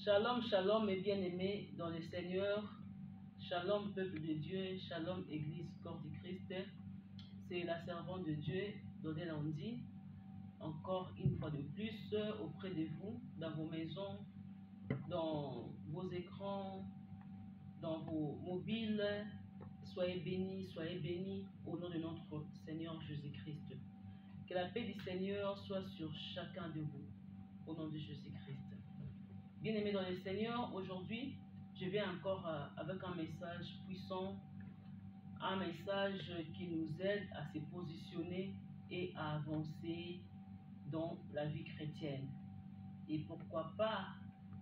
Shalom, shalom mes bien-aimés dans le Seigneur. Shalom peuple de Dieu, shalom Église corps du Christ. C'est la servante de Dieu, Dodé Landi, encore une fois de plus auprès de vous, dans vos maisons, dans vos écrans, dans vos mobiles. Soyez bénis au nom de notre Seigneur Jésus-Christ. Que la paix du Seigneur soit sur chacun de vous, au nom de Jésus-Christ. Bien-aimés dans le Seigneur, aujourd'hui, je viens encore avec un message puissant, un message qui nous aide à se positionner et à avancer dans la vie chrétienne. Et pourquoi pas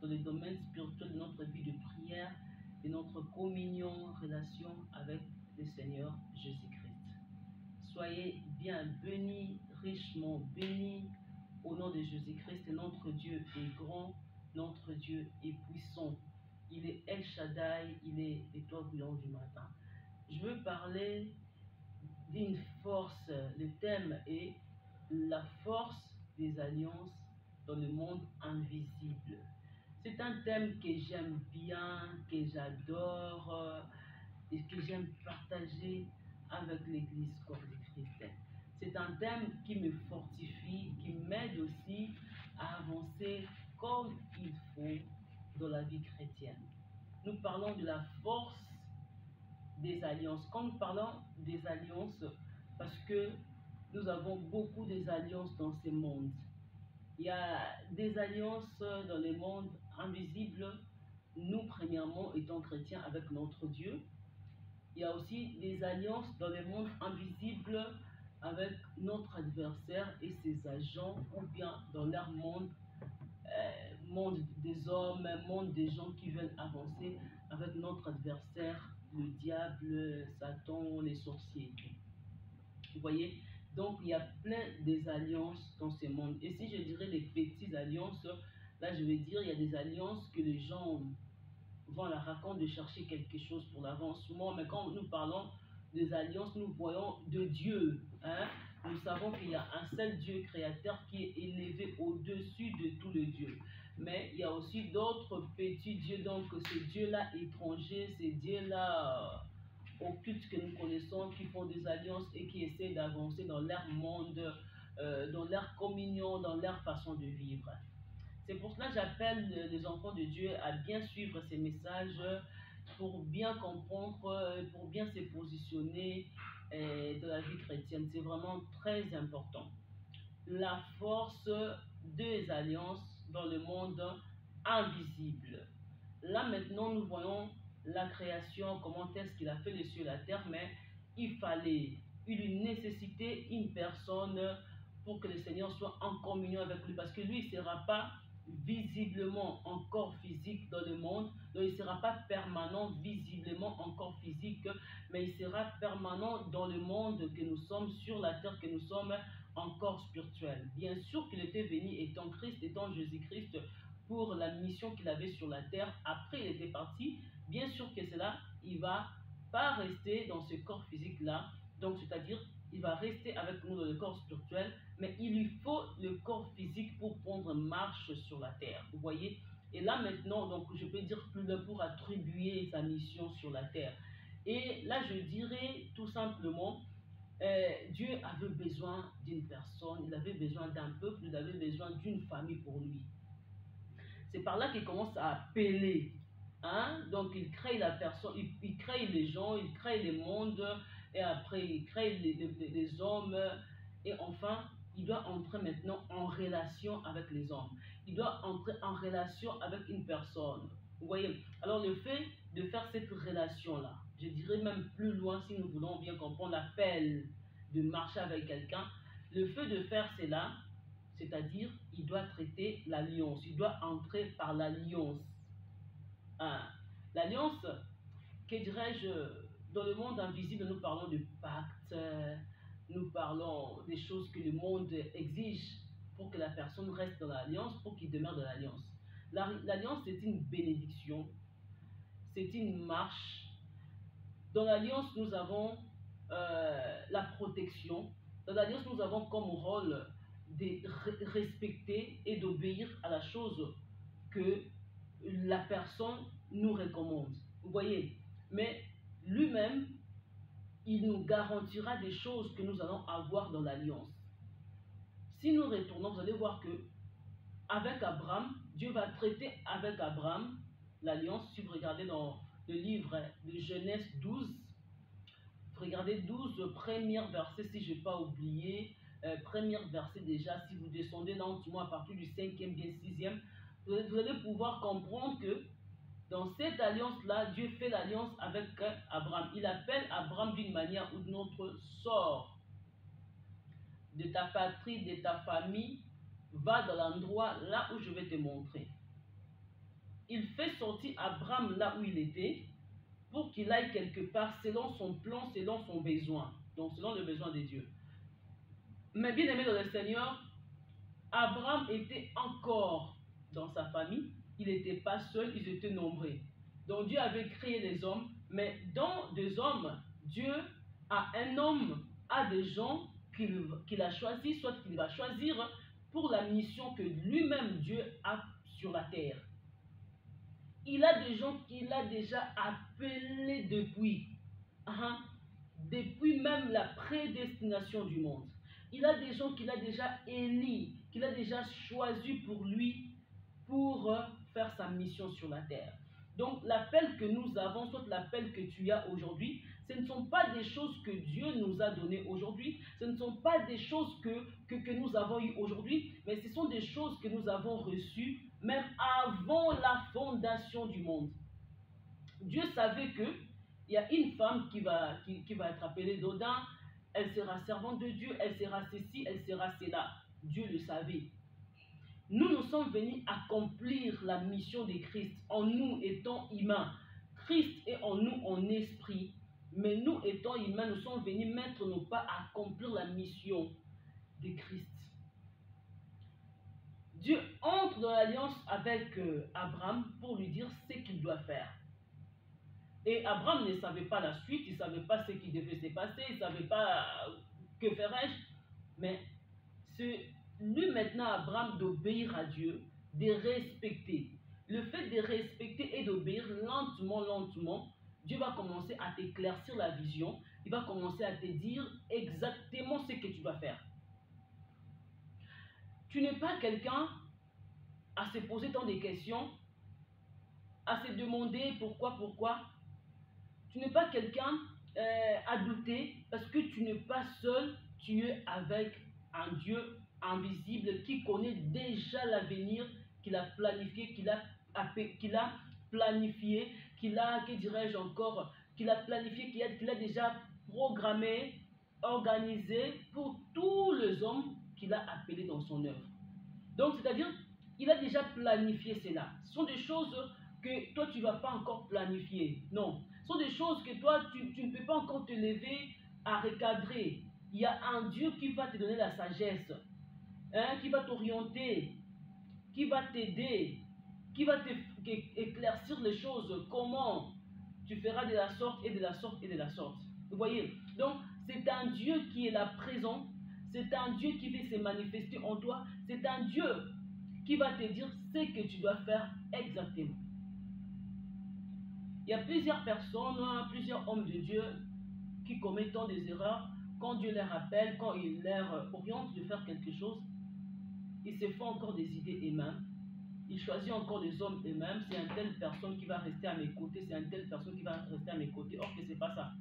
dans le domaine spirituel de notre vie de prière, de notre communion, relation avec le Seigneur Jésus-Christ. Soyez bien bénis, richement bénis au nom de Jésus-Christ. Notre Dieu est grand. Notre Dieu est puissant. Il est El Shaddai, il est l'étoile brillante du matin. Je veux parler d'une force. Le thème est la force des alliances dans le monde invisible. C'est un thème que j'aime bien, que j'adore et que j'aime partager avec l'Église corps du Christ. C'est un thème qui me fortifie, qui m'aide aussi à avancer comme il faut dans la vie chrétienne. Nous parlons de la force des alliances. Quand nous parlons des alliances, parce que nous avons beaucoup des alliances dans ce monde. Il y a des alliances dans le monde invisible, nous premièrement étant chrétiens avec notre Dieu. Il y a aussi des alliances dans le monde invisible avec notre adversaire et ses agents, ou bien dans leur monde, monde des hommes, monde des gens qui veulent avancer avec notre adversaire, le diable, Satan, les sorciers. Vous voyez? Donc, il y a plein des alliances dans ce monde. Et si je dirais les petites alliances, là, je vais dire, il y a des alliances que les gens vont à la rencontre de chercher quelque chose pour l'avancement. Mais quand nous parlons des alliances, nous voyons de Dieu. Hein? Nous savons qu'il y a un seul Dieu créateur qui est élevé au-dessus de tous les dieux. Mais il y a aussi d'autres petits dieux, donc ces dieux-là étrangers, ces dieux-là occultes que nous connaissons, qui font des alliances et qui essaient d'avancer dans leur monde, dans leur communion, dans leur façon de vivre. C'est pour cela que j'appelle les enfants de Dieu à bien suivre ces messages pour bien comprendre, pour bien se positionner dans la vie chrétienne. C'est vraiment très important. La force des alliances dans le monde invisible. Là maintenant, nous voyons la création, comment est-ce qu'il a fait les cieux et la terre, mais il fallait une nécessité, une personne pour que le Seigneur soit en communion avec lui, parce que lui, il ne sera pas visiblement en corps physique dans le monde, donc il ne sera pas permanent visiblement en corps physique, mais il sera permanent dans le monde que nous sommes, sur la terre que nous sommes, en corps spirituel. Bien sûr qu'il était venu étant Christ, étant Jésus-Christ, pour la mission qu'il avait sur la terre. Après, il était parti. Bien sûr que cela, il ne va pas rester dans ce corps physique-là, donc c'est-à-dire il va rester avec nous dans le corps spirituel, mais il lui faut le corps physique pour prendre marche sur la terre. Vous voyez? Et là maintenant, donc je peux dire plus pour attribuer sa mission sur la terre. Et là, je dirais tout simplement, Dieu avait besoin d'une personne, il avait besoin d'un peuple, il avait besoin d'une famille pour lui. C'est par là qu'il commence à appeler. Hein? Donc il crée la personne, il crée les gens, il crée les mondes, et après il crée les hommes, et enfin il doit entrer maintenant en relation avec les hommes. Il doit entrer en relation avec une personne. Vous voyez? Alors le fait de faire cette relation-là, je dirais même plus loin si nous voulons bien comprendre l'appel de marcher avec quelqu'un, le fait de faire cela, c'est-à-dire il doit traiter l'alliance, il doit entrer par l'alliance. Hein? L'alliance, que dirais-je, dans le monde invisible, nous parlons de pacte, nous parlons des choses que le monde exige pour que la personne reste dans l'alliance, pour qu'il demeure dans l'alliance. L'alliance, c'est une bénédiction, c'est une marche. Dans l'alliance, nous avons la protection. Dans l'alliance, nous avons comme rôle de respecter et d'obéir à la chose que la personne nous recommande. Vous voyez? Mais lui-même, il nous garantira des choses que nous allons avoir dans l'alliance. Si nous retournons, vous allez voir que avec Abraham, Dieu va traiter avec Abraham l'alliance. Si vous regardez dans le livre de Genèse 12, regardez 12, le premier verset, si je n'ai pas oublié, premier verset déjà, si vous descendez lentement à partir du 5e, bien 6e, vous allez pouvoir comprendre que dans cette alliance-là, Dieu fait l'alliance avec Abraham. Il appelle Abraham d'une manière ou d'une autre, sort de ta patrie, de ta famille, va dans l'endroit là où je vais te montrer. Il fait sortir Abraham là où il était pour qu'il aille quelque part selon son plan, selon son besoin, donc selon le besoin de Dieu. Mais bien aimé dans le Seigneur, Abraham était encore dans sa famille, il n'était pas seul, ils étaient nombreux. Donc Dieu avait créé les hommes, mais dans des hommes, Dieu a un homme, a des gens qu'il a choisis, soit qu'il va choisir pour la mission que lui-même Dieu a sur la terre. Il a des gens qu'il a déjà appelés depuis même la prédestination du monde. Il a des gens qu'il a déjà élis, qu'il a déjà choisis pour lui, pour faire sa mission sur la terre. Donc l'appel que nous avons, soit l'appel que tu as aujourd'hui, ce ne sont pas des choses que Dieu nous a données aujourd'hui, ce ne sont pas des choses que nous avons eues aujourd'hui, mais ce sont des choses que nous avons reçues même avant la fondation du monde. Dieu savait que il y a une femme qui va être appelée Dodin, elle sera servante de Dieu, elle sera ceci, elle sera cela. Dieu le savait. Nous sommes venus accomplir la mission de Christ en nous étant humains. Christ est en nous en esprit, mais nous étant humains, nous sommes venus mettre nos pas à accomplir la mission de Christ. Dieu entre dans l'alliance avec Abraham pour lui dire ce qu'il doit faire. Et Abraham ne savait pas la suite, il ne savait pas ce qui devait se passer, il ne savait pas que ferais-je. Mais c'est lui maintenant, Abraham, d'obéir à Dieu, de respecter. Le fait de respecter et d'obéir lentement, Dieu va commencer à t'éclaircir la vision, il va commencer à te dire exactement ce que tu dois faire. Tu n'es pas quelqu'un à se poser tant de questions, à se demander pourquoi. Tu n'es pas quelqu'un à douter parce que tu n'es pas seul, tu es avec un Dieu invisible qui connaît déjà l'avenir, qu'il a planifié, qu'il a planifié, qu'il a planifié, qu'il a déjà programmé, organisé pour tous les hommes qu'il a appelés dans son œuvre. Donc, c'est-à-dire, il a déjà planifié cela. Ce sont des choses que toi, tu ne vas pas encore planifier. Non. Ce sont des choses que toi, tu ne peux pas encore te lever à recadrer. Il y a un Dieu qui va te donner la sagesse, qui va t'orienter, qui va t'aider, qui va éclaircir les choses. Comment tu feras de la sorte et de la sorte et de la sorte. Vous voyez? Donc, c'est un Dieu qui est là présent. C'est un Dieu qui veut se manifester en toi. C'est un Dieu qui va te dire ce que tu dois faire exactement. Il y a plusieurs personnes, plusieurs hommes de Dieu qui commettent tant des erreurs. Quand Dieu les rappelle, quand il leur oriente de faire quelque chose, ils se font encore des idées eux-mêmes. Ils choisissent encore des hommes eux-mêmes. C'est une telle personne qui va rester à mes côtés, c'est une telle personne qui va rester à mes côtés. Or que ce n'est pas ça.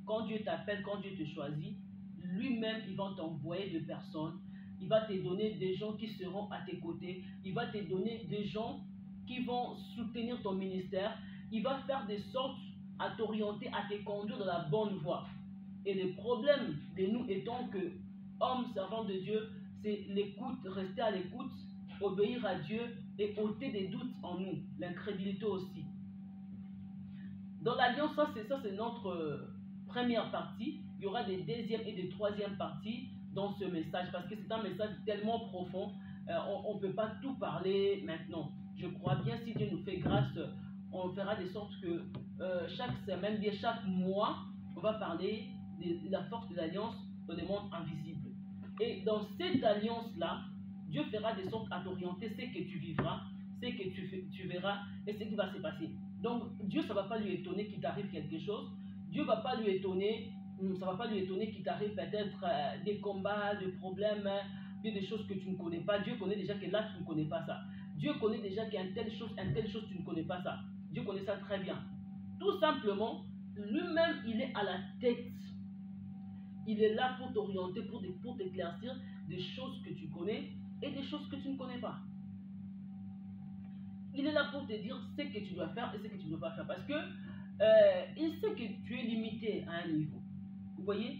Quand Dieu t'appelle, quand Dieu te choisit, lui-même, il va t'envoyer des personnes. Il va te donner des gens qui seront à tes côtés. Il va te donner des gens qui vont soutenir ton ministère. Il va faire de sorte à t'orienter, à te conduire dans la bonne voie. Et le problème de nous étant que hommes servants de Dieu, c'est l'écoute, rester à l'écoute, obéir à Dieu et ôter des doutes en nous, l'incrédulité aussi. Dans l'alliance, ça c'est notre première partie. Il y aura des deuxième et des troisième parties dans ce message parce que c'est un message tellement profond. On ne peut pas tout parler maintenant. Je crois bien, si Dieu nous fait grâce, on fera de sorte que chaque semaine, bien chaque mois, on va parler de la force de l'alliance dans le monde invisible. Et dans cette alliance-là, Dieu fera de sorte à t'orienter ce que tu vivras, ce que tu verras et ce qui va se passer. Donc, Dieu, ça ne va pas lui étonner qu'il t'arrive quelque chose. Dieu ne va pas lui étonner, ça va pas lui étonner qu'il t'arrive peut-être des combats, des problèmes, des choses que tu ne connais pas. Dieu connaît déjà que là, tu ne connais pas ça. Dieu connaît déjà qu'il y a une telle chose, tu ne connais pas ça. Dieu connaît ça très bien. Tout simplement, lui-même, il est à la tête. Il est là pour t'orienter, pour t'éclaircir des choses que tu connais et des choses que tu ne connais pas. Il est là pour te dire ce que tu dois faire et ce que tu ne dois pas faire. Parce que il sait que tu es limité à un niveau. Vous voyez,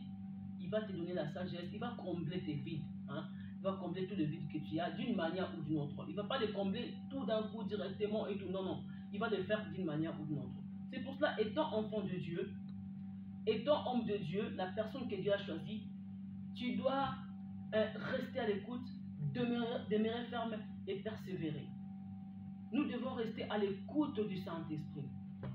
il va te donner la sagesse, il va combler tes vides. Hein? Il va combler tout le vide que tu as d'une manière ou d'une autre. Il ne va pas les combler tout d'un coup directement et tout. Non, non. Il va le faire d'une manière ou d'une autre. C'est pour cela, étant enfant de Dieu, étant homme de Dieu, la personne que Dieu a choisie, tu dois rester à l'écoute, demeurer ferme et persévérer. Nous devons rester à l'écoute du Saint-Esprit.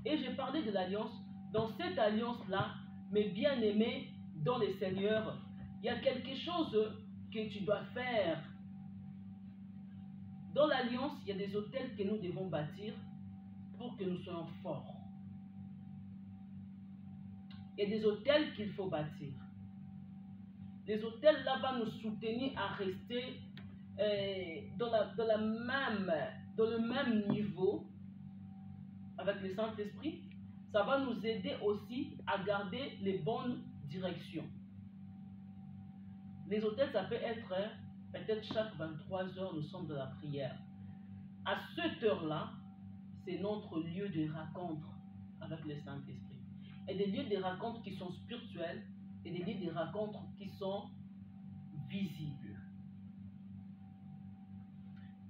Et j'ai parlé de l'alliance. Dans cette alliance-là, mes bien-aimés dans le Seigneur, il y a quelque chose que tu dois faire. Dans l'alliance, il y a des autels que nous devons bâtir pour que nous soyons forts. Il y a des autels qu'il faut bâtir. Les autels là vont nous soutenir à rester dans le même niveau avec le Saint-Esprit. Ça va nous aider aussi à garder les bonnes directions. Les autels, ça peut être peut-être chaque 23 heures, nous sommes dans la prière. À cette heure-là, c'est notre lieu de rencontre avec le Saint-Esprit. Et des lieux de rencontre qui sont spirituels et des lieux de rencontre qui sont visibles.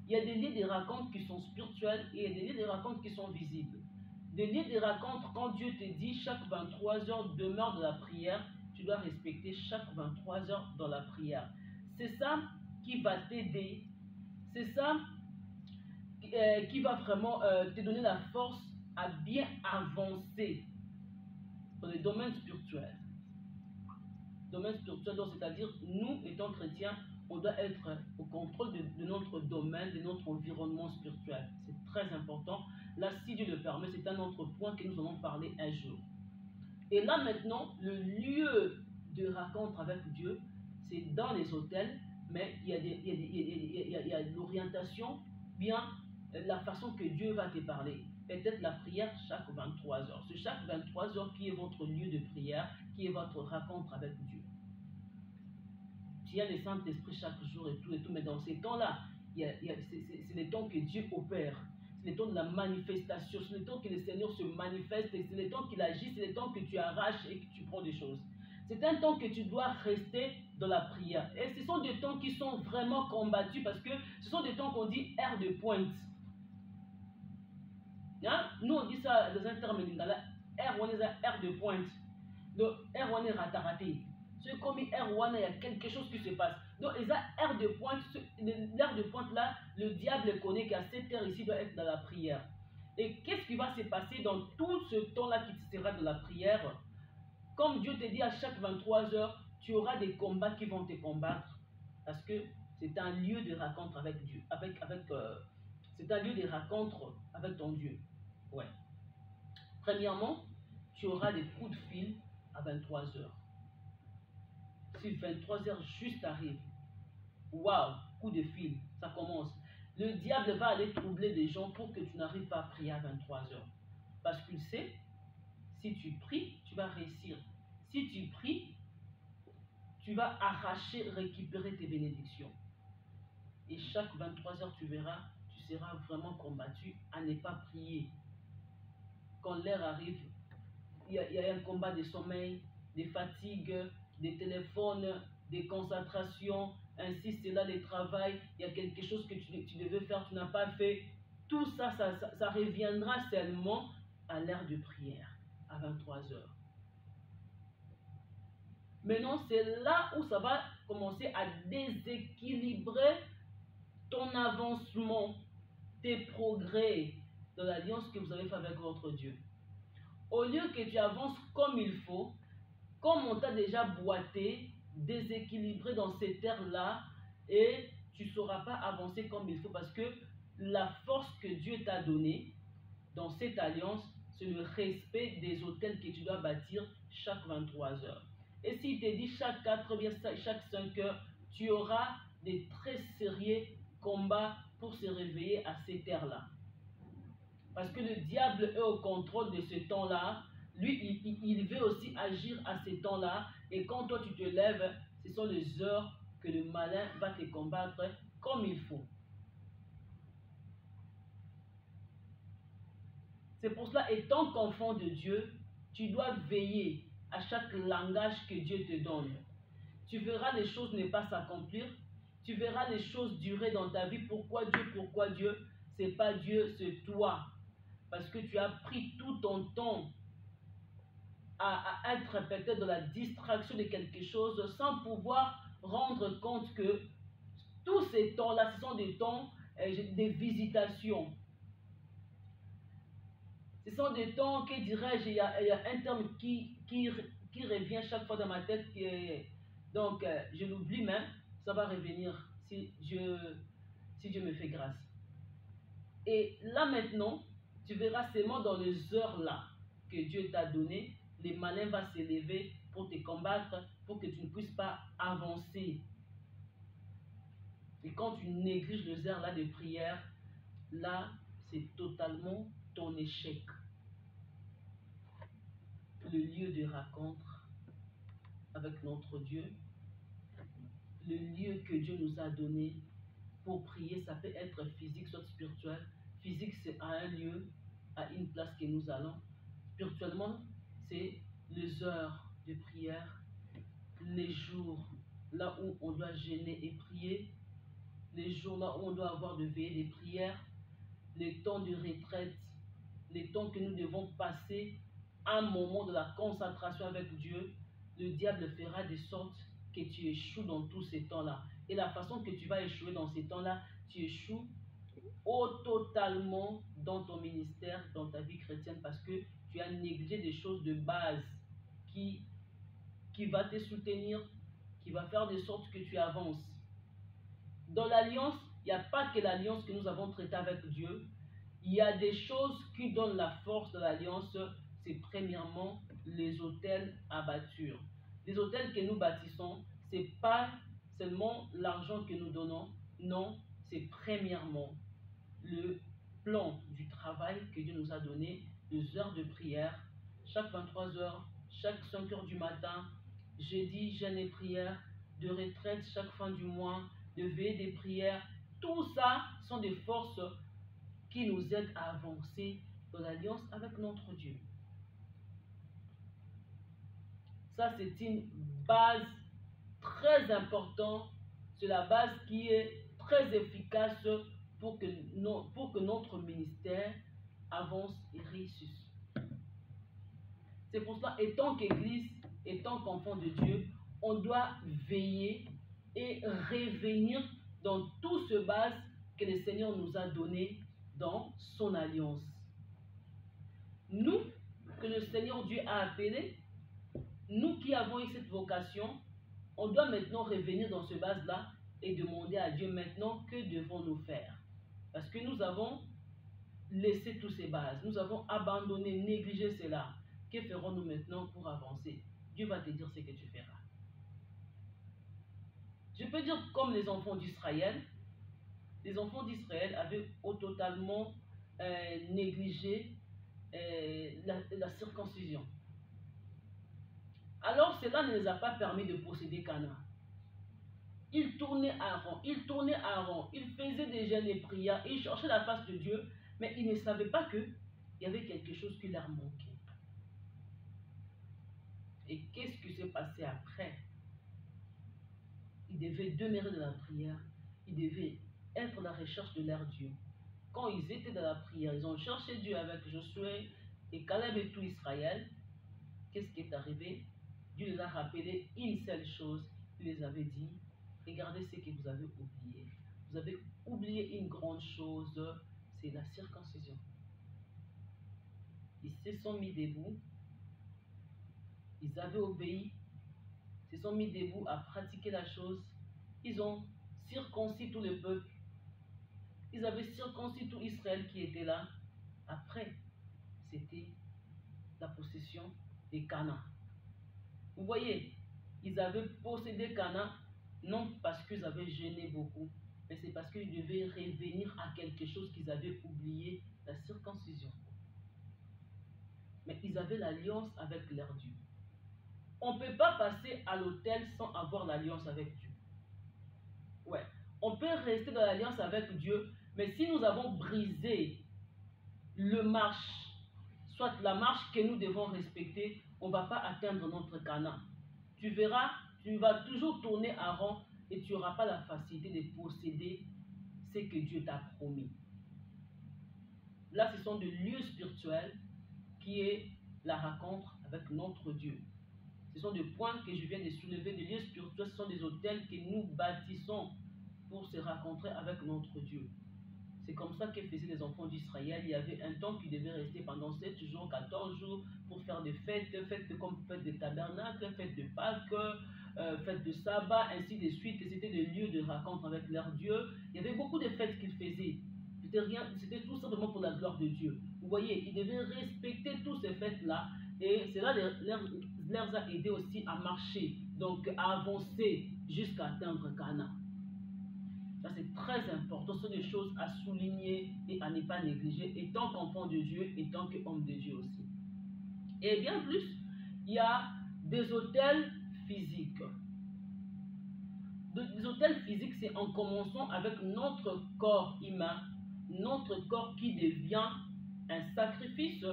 Il y a des lieux de rencontre qui sont spirituels et il y a des lieux de rencontre qui sont visibles. Des lieux de rencontre, quand Dieu te dit chaque 23 heures demeure dans la prière, tu dois respecter chaque 23 heures dans la prière. C'est ça qui va t'aider. C'est ça qui va vraiment te donner la force à bien avancer dans le domaine spirituel. Domaine spirituel, c'est-à-dire nous, étant chrétiens, on doit être au contrôle de notre domaine, de notre environnement spirituel. C'est très important. Là, si Dieu le permet, c'est un autre point que nous allons parler un jour. Et là maintenant, le lieu de rencontre avec Dieu, c'est dans les hôtels, mais il y a l'orientation, bien la façon que Dieu va te parler. Peut-être la prière chaque 23 heures. C'est chaque 23 heures qui est votre lieu de prière, qui est votre rencontre avec Dieu. Il y a le Saint-Esprit chaque jour et tout, mais dans ces temps-là, c'est le temps que Dieu opère. C'est le temps de la manifestation, c'est le temps que le Seigneur se manifeste, c'est le temps qu'il agit, c'est le temps que tu arraches et que tu prends des choses. C'est un temps que tu dois rester dans la prière. Et ce sont des temps qui sont vraiment combattus parce que ce sont des temps qu'on dit heure de pointe. Hein? Nous on dit ça dans un terme lingala, heure de pointe. Donc heure on est rataraté. C'est comme heure il y a quelque chose qui se passe. Donc les heures de pointe, l'heure de pointe là, le diable connaît qu'à cette heure ici doit être dans la prière. Et qu'est-ce qui va se passer dans tout ce temps-là qui sera de la prière? Comme Dieu te dit à chaque 23 heures, tu auras des combats qui vont te combattre. Parce que c'est un lieu de rencontre avec Dieu. C'est un lieu de rencontre avec ton Dieu. Ouais. Premièrement, tu auras des coups de fil à 23 heures. Si 23 heures juste arrive, waouh, coup de fil, ça commence. Le diable va aller troubler des gens pour que tu n'arrives pas à prier à 23 heures. Parce qu'il sait, si tu pries, tu vas réussir. Si tu pries, tu vas arracher, récupérer tes bénédictions. Et chaque 23 heures, tu verras, tu seras vraiment combattu à ne pas prier. Quand l'heure arrive, il y a un combat de sommeil, des fatigues, des téléphones, des concentrations, ainsi c'est là le travail, il y a quelque chose que tu devais faire, tu n'as pas fait. Tout ça, ça reviendra seulement à l'heure de prière, à 23 heures. Maintenant, c'est là où ça va commencer à déséquilibrer ton avancement, tes progrès dans l'alliance que vous avez fait avec votre Dieu. Au lieu que tu avances comme il faut, comme on t'a déjà boité, déséquilibré dans ces terres-là, et tu ne sauras pas avancer comme il faut parce que la force que Dieu t'a donnée dans cette alliance, c'est le respect des autels que tu dois bâtir chaque 23 heures. Et s'il te dit chaque 4 ou bien chaque 5 heures, tu auras des très sérieux combats pour se réveiller à cette heure-là. Parce que le diable est au contrôle de ce temps-là. Lui, il veut aussi agir à ce temps-là. Et quand toi, tu te lèves, ce sont les heures que le malin va te combattre comme il faut. C'est pour cela, étant qu'enfant de Dieu, tu dois veiller à chaque langage que Dieu te donne. Tu verras les choses ne pas s'accomplir. Tu verras les choses durer dans ta vie. Pourquoi Dieu? Pourquoi Dieu? C'est pas Dieu, c'est toi. Parce que tu as pris tout ton temps à être peut-être dans la distraction de quelque chose sans pouvoir rendre compte que tous ces temps-là, ce sont des temps de visitation. Ce sont des temps, que dirais-je, il y a un terme qui revient chaque fois dans ma tête. Donc, je l'oublie même, ça va revenir si Dieu me fait grâce. Et là maintenant, tu verras seulement dans les heures là que Dieu t'a donné, les malins vont s'élever pour te combattre, pour que tu ne puisses pas avancer. Et quand tu négliges les heures là de prière, là, c'est totalement ton échec. Le lieu de rencontre avec notre Dieu, le lieu que Dieu nous a donné pour prier, ça peut être physique, soit spirituel. Physique, c'est à un lieu, à une place que nous allons. Spirituellement, c'est les heures de prière, les jours là où on doit jeûner et prier, les jours là où on doit avoir de veillée des prières, les temps de retraite, les temps que nous devons passer un moment de la concentration avec Dieu. Le diable fera de sorte que tu échoues dans tous ces temps-là. Et la façon que tu vas échouer dans ces temps-là, tu échoues totalement dans ton ministère, dans ta vie chrétienne, parce que tu as négligé des choses de base qui va te soutenir, qui va faire de sorte que tu avances. Dans l'alliance, il n'y a pas que l'alliance que nous avons traitée avec Dieu. Il y a des choses qui donnent la force de l'alliance. C'est premièrement les autels à bâtir. Les autels que nous bâtissons, ce n'est pas seulement l'argent que nous donnons. Non, c'est premièrement le plan du travail que Dieu nous a donné, les heures de prière, chaque 23 heures, chaque 5 heures du matin, jeudi, jeûne et prière, de retraite chaque fin du mois, de veillée des prières. Tout ça sont des forces qui nous aident à avancer dans l'alliance avec notre Dieu. Ça, c'est une base très importante. C'est la base qui est très efficace pour que notre ministère avance et réussisse. C'est pour cela, étant qu'Église, étant qu'enfant de Dieu, on doit veiller et revenir dans tout ce base que le Seigneur nous a donné dans son alliance. Nous, que le Seigneur Dieu a appelés, nous qui avons eu cette vocation, on doit maintenant revenir dans ce base-là et demander à Dieu maintenant que devons-nous faire. Parce que nous avons laissé toutes ces bases, nous avons abandonné, négligé cela. Que ferons-nous maintenant pour avancer? Dieu va te dire ce que tu feras. Je peux dire comme les enfants d'Israël. Les enfants d'Israël avaient totalement négligé la circoncision. Alors cela ne les a pas permis de posséder Canaan. Ils tournaient à rond, ils faisaient des jeûnes et prières, ils cherchaient la face de Dieu, mais ils ne savaient pas qu'il y avait quelque chose qui leur manquait. Et qu'est-ce qui s'est passé après? Ils devaient demeurer dans la prière, ils devaient être dans la recherche de leur Dieu. Quand ils étaient dans la prière, ils ont cherché Dieu avec Josué et Caleb et tout Israël. Qu'est-ce qui est arrivé? Dieu les a rappelé une seule chose. Il les avait dit, regardez ce que vous avez oublié. Vous avez oublié une grande chose, c'est la circoncision. Ils se sont mis debout, ils avaient obéi, se sont mis debout à pratiquer la chose. Ils ont circoncis tout le peuple. Ils avaient circoncis tout Israël qui était là. Après, c'était la possession des Canaan. Vous voyez, ils avaient possédé Canaan, non parce qu'ils avaient gêné beaucoup, mais c'est parce qu'ils devaient revenir à quelque chose qu'ils avaient oublié, la circoncision. Mais ils avaient l'alliance avec leur Dieu. On ne peut pas passer à l'autel sans avoir l'alliance avec Dieu. Ouais, on peut rester dans l'alliance avec Dieu, mais si nous avons brisé le marche, soit la marche que nous devons respecter, on ne va pas atteindre notre Canaan. Tu verras, tu vas toujours tourner en rond et tu n'auras pas la facilité de posséder ce que Dieu t'a promis. Là, ce sont des lieux spirituels qui est la rencontre avec notre Dieu. Ce sont des points que je viens de soulever, des lieux spirituels, ce sont des hôtels que nous bâtissons pour se rencontrer avec notre Dieu. C'est comme ça que faisaient les enfants d'Israël. Il y avait un temps qui devait rester pendant 7 jours, 14 jours pour faire des fêtes, fêtes comme fête de tabernacle, fête de Pâques, fête de sabbat, ainsi de suite. Et c'était des lieux de rencontre avec leur Dieu. Il y avait beaucoup de fêtes qu'ils faisaient. C'était tout simplement pour la gloire de Dieu. Vous voyez, ils devaient respecter toutes ces fêtes-là. Et cela leur a aidé aussi à marcher, donc à avancer jusqu'à atteindre Canaan. Ça, c'est très important. Ce sont des choses à souligner et à ne pas négliger, étant qu'enfant de Dieu, étant qu'homme de Dieu aussi. Et bien plus, il y a des hôtels physiques. Des hôtels physiques, c'est en commençant avec notre corps humain, notre corps qui devient un sacrifice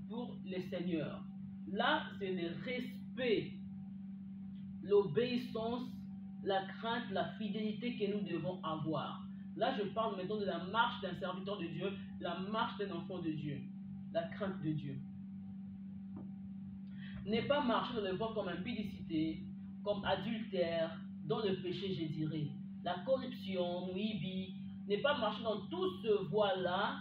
pour le Seigneur. Là, c'est le respect, l'obéissance, la crainte, la fidélité que nous devons avoir. Là, je parle maintenant de la marche d'un serviteur de Dieu, la marche d'un enfant de Dieu, la crainte de Dieu. Ne pas marcher dans les voies comme impudicité, comme adultère, dans le péché, je dirais, la corruption, oui, ne pas marcher dans toutes ces voies-là,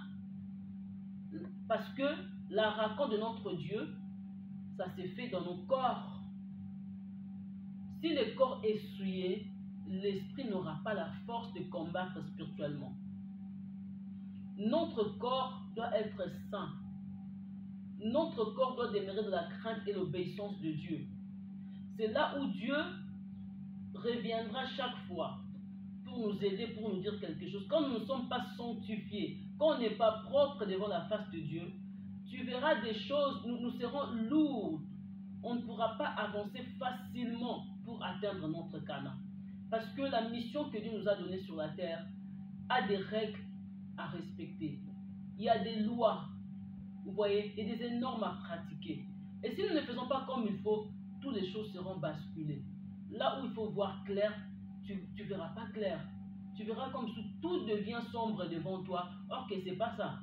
parce que la rencontre de notre Dieu, ça se fait dans nos corps. Si le corps est souillé, l'esprit n'aura pas la force de combattre spirituellement. Notre corps doit être saint. Notre corps doit demeurer de la crainte et l'obéissance de Dieu. C'est là où Dieu reviendra chaque fois pour nous aider, pour nous dire quelque chose. Quand nous ne sommes pas sanctifiés, quand on n'est pas propre devant la face de Dieu, tu verras des choses, nous serons lourds. On ne pourra pas avancer facilement pour atteindre notre Canaan. Parce que la mission que Dieu nous a donnée sur la terre a des règles à respecter. Il y a des lois, vous voyez, et des normes à pratiquer. Et si nous ne faisons pas comme il faut, toutes les choses seront basculées. Là où il faut voir clair, tu ne verras pas clair. Tu verras comme si tout devient sombre devant toi, or que ce n'est pas ça.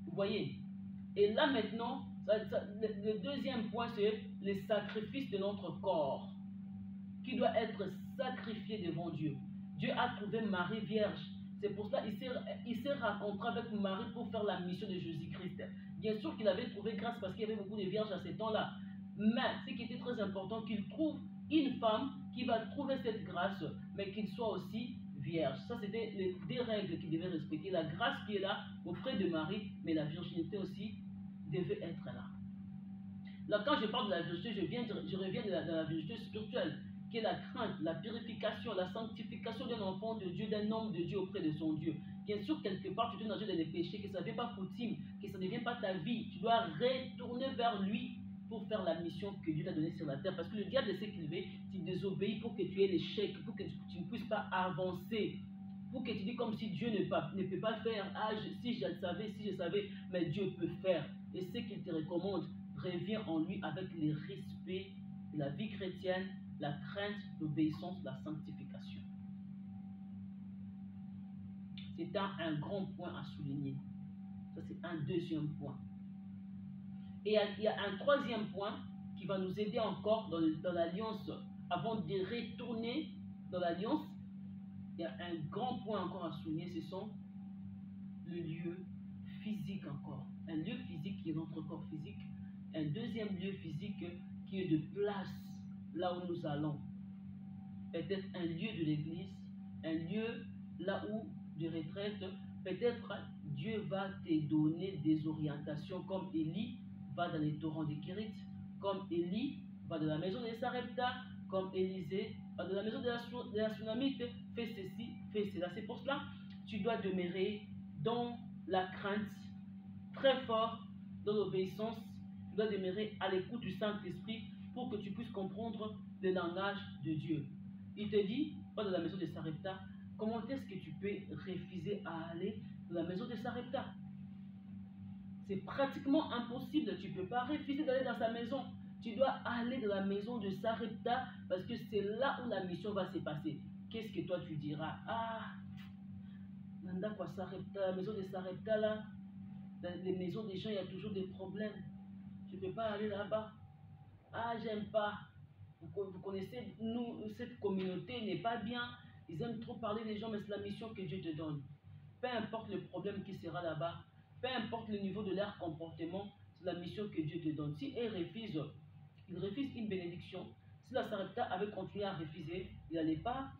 Vous voyez? Et là maintenant, le deuxième point, c'est le sacrifice de notre corps, qui doit être sacrifié devant Dieu. Dieu a trouvé Marie vierge. C'est pour cela qu'il s'est rencontré avec Marie pour faire la mission de Jésus-Christ. Bien sûr qu'il avait trouvé grâce parce qu'il y avait beaucoup de vierges à ce temps-là. Mais ce qui était très important, qu'il trouve une femme qui va trouver cette grâce, mais qu'il soit aussi vierge. Ça, c'était les deux règles qu'il devait respecter. La grâce qui est là auprès de Marie, mais la virginité aussi devait être là. Là, quand je parle de la virginité, je reviens de la virginité spirituelle, qui est la crainte, la purification, la sanctification d'un enfant de Dieu, d'un homme de Dieu auprès de son Dieu. Bien sûr, quelque part, tu te nager dans les péchés, que ça ne devient pas coutume, que ça ne devient pas ta vie. Tu dois retourner vers lui pour faire la mission que Dieu t'a donnée sur la terre. Parce que le diable sait qu'il veut, tu désobéis pour que tu aies l'échec, pour que tu ne puisses pas avancer. Pour que tu dis comme si Dieu ne peut pas faire. Ah, si je savais, mais Dieu peut faire. Et ce qu'il te recommande, revient en lui avec le respect de la vie chrétienne, la crainte, l'obéissance, la sanctification. C'est un grand point à souligner. Ça, c'est un deuxième point. Et il y a un troisième point qui va nous aider encore dans l'alliance. Avant de retourner dans l'alliance, il y a un grand point encore à souligner, ce sont le lieu physique encore. Un lieu physique qui est notre corps physique. Un deuxième lieu physique qui est de place, là où nous allons. Peut-être un lieu de l'église, un lieu là où de retraite, peut-être Dieu va te donner des orientations comme Élie va dans les torrents de Kérit, comme Élie va de la maison de Sarepta, comme Élisée va de la maison de la Tsunamite, fais ceci, fais cela. C'est pour cela que tu dois demeurer dans la crainte, très fort, dans l'obéissance. Tu dois demeurer à l'écoute du Saint-Esprit pour que tu puisses comprendre le langage de Dieu. Il te dit, va dans la maison de Sarepta. Comment est-ce que tu peux refuser à aller dans la maison de Sarepta? C'est pratiquement impossible. Tu ne peux pas refuser d'aller dans sa maison. Tu dois aller dans la maison de Sarepta parce que c'est là où la mission va se passer. Qu'est-ce que toi tu diras? Ah, Nanda quoi Sarepta, la maison de Sarepta là, dans les maisons des gens, il y a toujours des problèmes. Je ne peux pas aller là-bas. Ah, j'aime pas. Vous connaissez, nous, cette communauté n'est pas bien. Ils aiment trop parler des gens, mais c'est la mission que Dieu te donne. Peu importe le problème qui sera là-bas, peu importe le niveau de leur comportement, c'est la mission que Dieu te donne. Si ils refusent une bénédiction. Si la Sarepta avait continué à refuser, il n'allait pas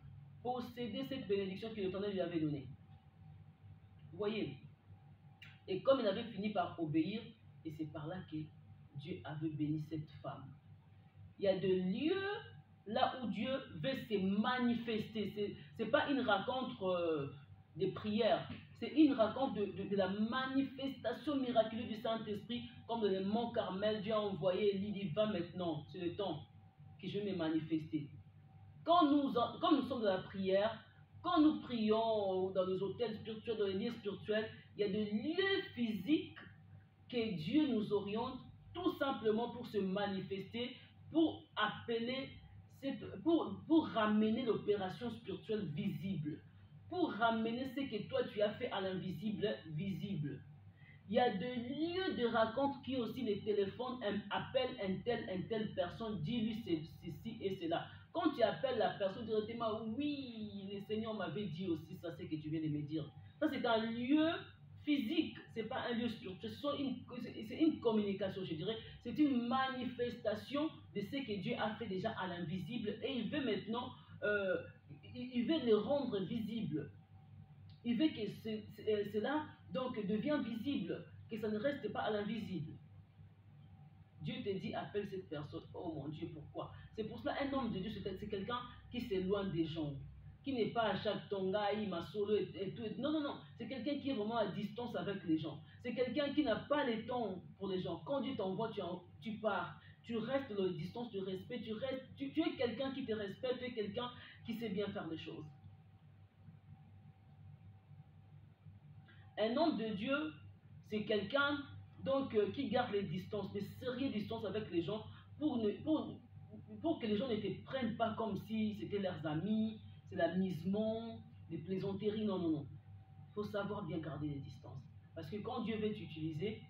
posséder cette bénédiction que l'Éternel lui avait donnée. Vous voyez? Et comme il avait fini par obéir, et c'est par là que Dieu avait béni cette femme. Il y a des lieux là où Dieu veut se manifester. Ce n'est pas une rencontre de prière. C'est une rencontre de la manifestation miraculeuse du Saint-Esprit. Comme dans le mont Carmel, Dieu a envoyé Élie, dit, va maintenant, c'est le temps que je vais me manifester. Quand nous sommes dans la prière, quand nous prions dans les hôtels spirituels, dans les lieux spirituels, il y a des lieux physiques que Dieu nous oriente tout simplement pour se manifester, pour appeler, pour ramener l'opération spirituelle visible, pour ramener ce que toi tu as fait à l'invisible visible. Il y a des lieux de rencontre qui aussi les téléphones appellent une telle personne, dis-lui ceci et cela. Quand tu appelles la personne directement, oui, le Seigneur m'avait dit aussi ça, c'est que tu viens de me dire. Ça, c'est un lieu physique, ce n'est pas un lieu spirituel, c'est une communication, je dirais. C'est une manifestation de ce que Dieu a fait déjà à l'invisible et il veut maintenant, il veut le rendre visible. Il veut que cela donc devienne visible, que ça ne reste pas à l'invisible. Dieu te dit, appelle cette personne. Oh mon Dieu, pourquoi? C'est pour cela, un homme de Dieu, c'est quelqu'un qui s'éloigne des gens, qui n'est pas à chaque tonga, il m'a solo et tout. Non, non, non. C'est quelqu'un qui est vraiment à distance avec les gens. C'est quelqu'un qui n'a pas le temps pour les gens. Quand Dieu t'envoie, tu pars. Tu restes dans la distance de respect. Tu es quelqu'un qui te respecte. Tu es quelqu'un qui sait bien faire les choses. Un homme de Dieu, c'est quelqu'un donc qui garde les distances, des sérieuses distances avec les gens pour que les gens ne te prennent pas comme si c'était leurs amis, c'est l'amusement, des plaisanteries. Non, non, non. Il faut savoir bien garder les distances. Parce que quand Dieu veut t'utiliser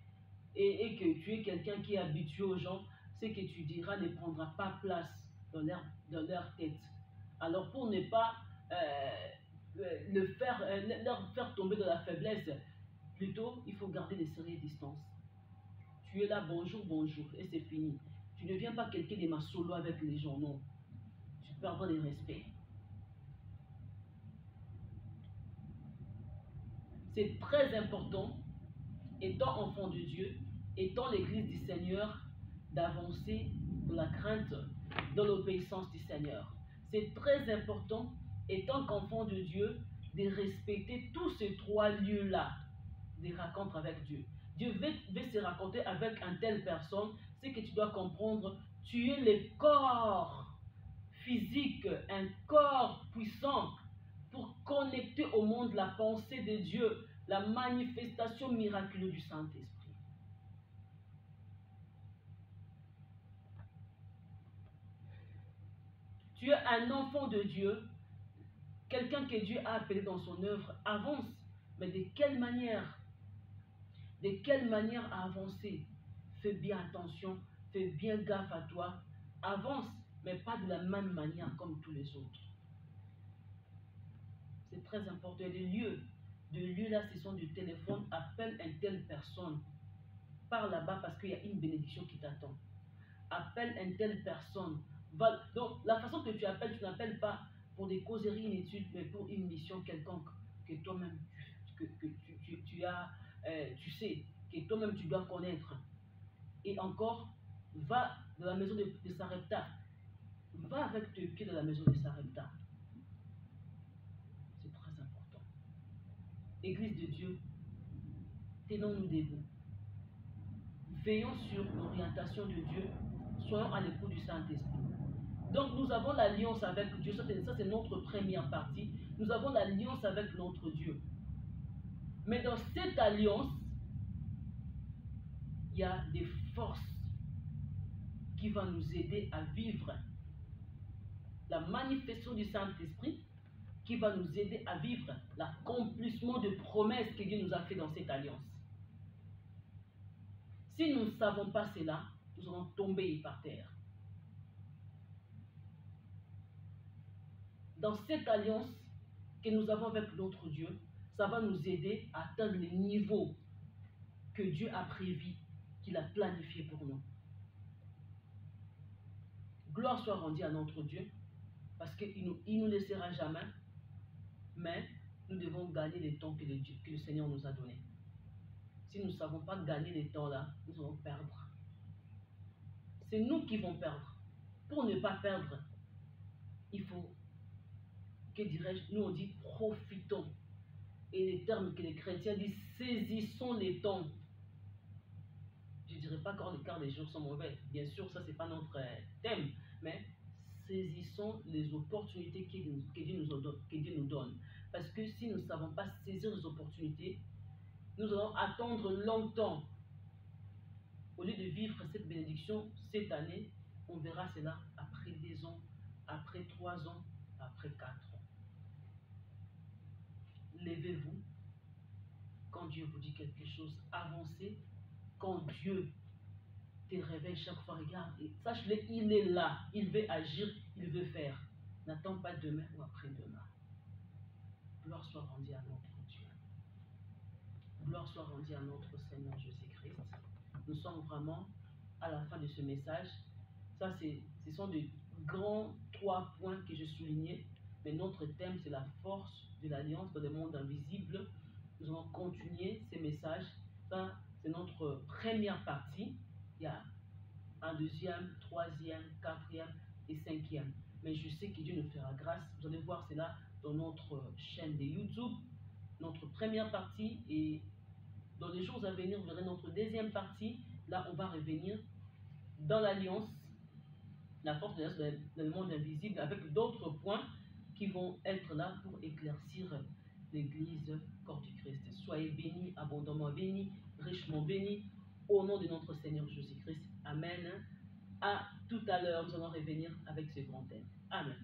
et que tu es quelqu'un qui est habitué aux gens, ce que tu diras ne prendra pas place dans leur tête. Alors pour ne pas leur faire tomber dans la faiblesse, plutôt il faut garder des sérieuses distances. Tu es là, bonjour, bonjour, et c'est fini. Tu ne viens pas quelqu'un de ma solo avec les gens, non. Tu perdras le respect. C'est très important, étant enfant de Dieu, étant l'église du Seigneur, d'avancer dans la crainte, dans l'obéissance du Seigneur. C'est très important, étant qu'enfant de Dieu, de respecter tous ces trois lieux-là, des rencontres avec Dieu. Dieu veut se raconter avec une telle personne, c'est que tu dois comprendre, tu es le corps physique, un corps puissant pour connecter au monde la pensée de Dieu, la manifestation miraculeuse du Saint-Esprit. Tu es un enfant de Dieu, quelqu'un que Dieu a appelé dans son œuvre, avance. Mais de quelle manière? De quelle manière avancer? Fais bien attention, fais bien gaffe à toi. Avance, mais pas de la même manière comme tous les autres. C'est très important. Les lieux, là, ce sont du téléphone. Appelle une telle personne. Pars là-bas parce qu'il y a une bénédiction qui t'attend. Appelle une telle personne. Donc, la façon que tu appelles, tu n'appelles pas pour des causeries inutiles, mais pour une mission quelconque que que toi-même, tu sais, que toi-même tu dois connaître. Et encore, va dans la maison de Sarepta. Va avec tes pieds dans la maison de Sarepta. C'est très important. Église de Dieu, tenons-nous debout. Veillons sur l'orientation de Dieu. Soyons à l'écoute du Saint-Esprit. Donc nous avons l'alliance avec Dieu. Ça c'est notre première partie. Nous avons l'alliance avec notre Dieu. Mais dans cette alliance, il y a des forces qui vont nous aider à vivre la manifestation du Saint-Esprit, qui va nous aider à vivre l'accomplissement de promesses que Dieu nous a fait dans cette alliance. Si nous ne savons pas cela, nous allons tomber par terre. Dans cette alliance que nous avons avec notre Dieu, ça va nous aider à atteindre les niveaux que Dieu a prévus, qu'il a planifiés pour nous. Gloire soit rendue à notre Dieu, parce qu'il ne nous laissera jamais, mais nous devons gagner les temps que le Seigneur nous a donnés. Si nous ne savons pas gagner les temps là, nous allons perdre. C'est nous qui vont perdre. Pour ne pas perdre, il faut, que dirais-je, nous on dit profitons. Et les termes que les chrétiens disent, saisissons les temps. Je ne dirais pas car les jours sont mauvais. Bien sûr, ça c'est pas notre thème, mais saisissons les opportunités que Dieu nous donne. Parce que si nous ne savons pas saisir les opportunités, nous allons attendre longtemps. Au lieu de vivre cette bénédiction cette année, on verra cela après 2 ans, après 3 ans, après 4 ans. Levez-vous. Quand Dieu vous dit quelque chose, avancez. Quand Dieu te réveille chaque fois, regarde, sache-le, il est là, il veut agir, il veut faire. N'attends pas demain ou après-demain. Gloire soit rendue à notre Dieu. Gloire soit rendue à notre Seigneur Jésus-Christ. Nous sommes vraiment à la fin de ce message. Ça, ce sont de grands 3 points que je soulignais. Mais notre thème, c'est la force de l'alliance dans le monde invisible. Nous allons continuer ces messages. Ça, c'est notre première partie. Il y a un 2e, 3e, 4e et 5e. Mais je sais que Dieu nous fera grâce. Vous allez voir cela dans notre chaîne de YouTube. Notre première partie, et dans les jours à venir, vous verrez notre 2e partie. Là, on va revenir dans l'alliance, la force de l'alliance dans le monde invisible, avec d'autres points qui vont être là pour éclaircir l'Église corps du Christ. Soyez bénis, abondamment bénis, richement bénis, au nom de notre Seigneur Jésus-Christ. Amen. À tout à l'heure, nous allons revenir avec ce grand thème. Amen.